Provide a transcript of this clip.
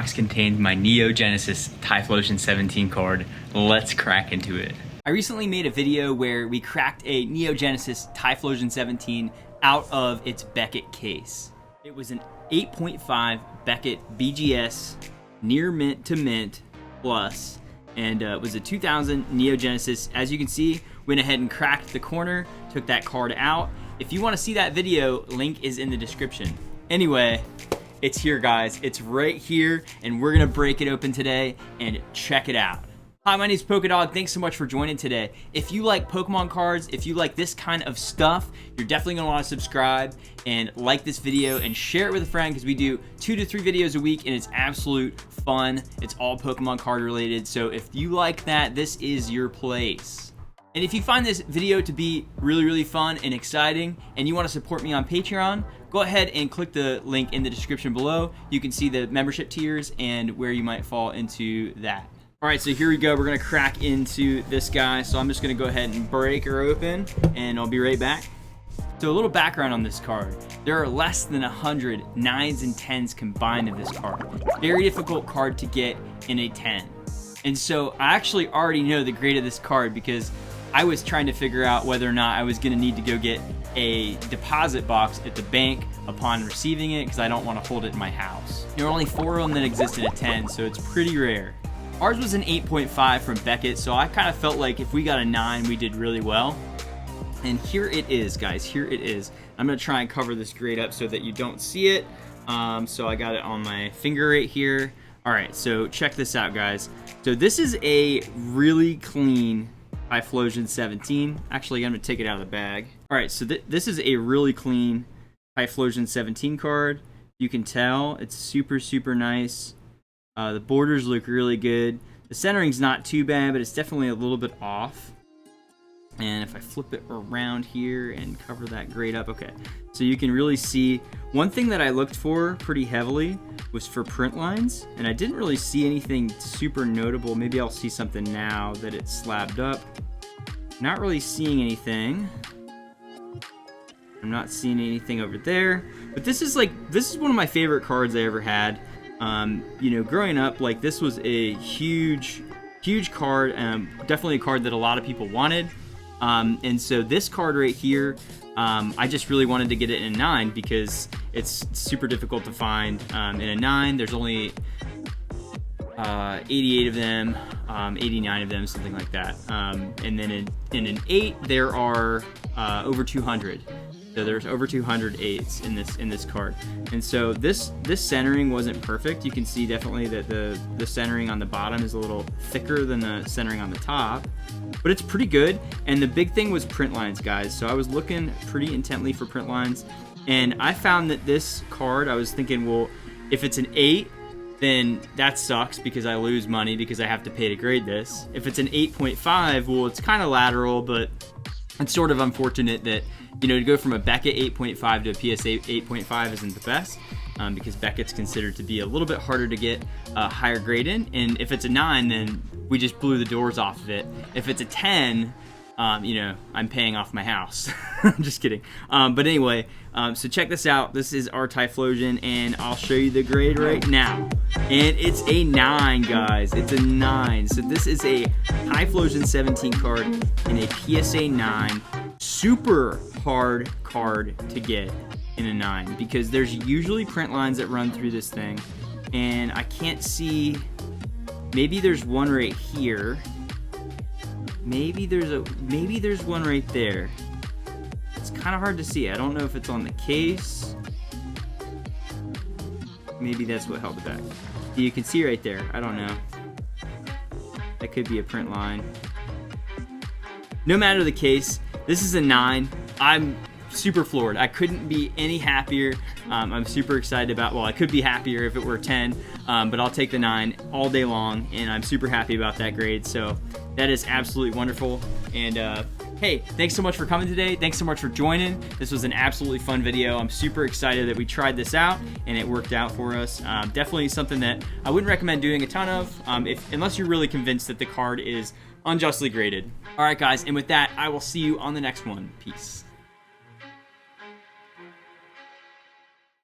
box contained my Neo Genesis Typhlosion 17 card. Let's crack into it. I recently made a video where we cracked a Neo Genesis Typhlosion 17 out of its Beckett case. It was an 8.5 Beckett BGS near mint to mint plus, and it was a 2000 Neo Genesis. As you can see, went ahead and cracked the corner, took that card out. If you want to see that video, link is in the description. Anyway, it's here, guys. It's right here, and we're gonna break it open today and check it out. Hi, my name's Polkadog. Thanks so much for joining today. If you like Pokemon cards, if you like this kind of stuff, you're definitely gonna want to subscribe and like this video and share it with a friend, because we do 2 to 3 videos a week and it's absolute fun. It's all Pokemon card related. So if you like that, this is your place. And if you find this video to be really fun and exciting and you want to support me on Patreon, go ahead and click the link in the description below. You can see the membership tiers and where you might fall into that. All right, so here we go. We're gonna crack into this guy. So I'm just gonna go ahead and break her open and I'll be right back. So a little background on this card. There are less than 100 9s and 10s combined in this card. Very difficult card to get in a 10. And so I actually already know the grade of this card, because I was trying to figure out whether or not I was gonna need to go get a deposit box at the bank upon receiving it, because I don't want to hold it in my house. There are only 4 of them that exist in a 10, so it's pretty rare. Ours was an 8.5 from Beckett, so I kind of felt like if we got a 9, we did really well. And here it is, guys. Here it is. I'm gonna try and cover this grade up so that you don't see it. So I got it on my finger right here. All right, so check this out, guys. So this is a really clean Typhlosion 17. Actually, I'm gonna take it out of the bag. All right, so this is a really clean Typhlosion 17 card. You can tell it's super nice. The borders look really good. The centering's not too bad, but it's definitely a little bit off. And if I flip it around here and cover that grade up, okay. So you can really see, one thing that I looked for pretty heavily was for print lines, and I didn't really see anything super notable. Maybe I'll see something now that it's slabbed up. Not really seeing anything. I'm not seeing anything over there. But this is one of my favorite cards I ever had. You know, growing up, like, this was a huge card, definitely a card that a lot of people wanted. And so this card right here, I just really wanted to get it in a 9 because it's super difficult to find in a 9. There's only 88 of them, 89 of them, something like that. And then in an 8, there are over 200. So there's over 200 8s in this card. And so this centering wasn't perfect. You can see definitely that the centering on the bottom is a little thicker than the centering on the top, but it's pretty good. And the big thing was print lines, guys. So I was looking pretty intently for print lines, and I found that this card, I was thinking, well, if it's an 8, then that sucks because I lose money because I have to pay to grade this. If it's an 8.5, well, it's kind of lateral, but it's sort of unfortunate that, you know, to go from a Beckett 8.5 to a PSA 8.5 isn't the best, because Beckett's considered to be a little bit harder to get a higher grade in. And if it's a 9, then we just blew the doors off of it. If it's a 10, you know, I'm paying off my house. I'm just kidding. But anyway, so check this out. This is our Typhlosion, and I'll show you the grade right now. And it's a 9, guys. It's a 9. So this is a Typhlosion 17 card in a PSA 9. Super hard card to get in a 9 because there's usually print lines that run through this thing, and I can't see. Maybe there's one right here. Maybe there's one right there. It's kind of hard to see. I don't know if it's on the case. Maybe that's what held it back. You can see right there. I don't know. That could be a print line. No matter the case, this is a 9. I'm super floored. I couldn't be any happier. I'm super excited about, well, I could be happier if it were 10, but I'll take the 9 all day long, and I'm super happy about that grade. So that is absolutely wonderful. And hey, thanks so much for coming today. Thanks so much for joining. This was an absolutely fun video. I'm super excited that we tried this out and it worked out for us. Definitely something that I wouldn't recommend doing a ton of, unless you're really convinced that the card is unjustly graded. All right, guys, and with that, I will see you on the next one. Peace.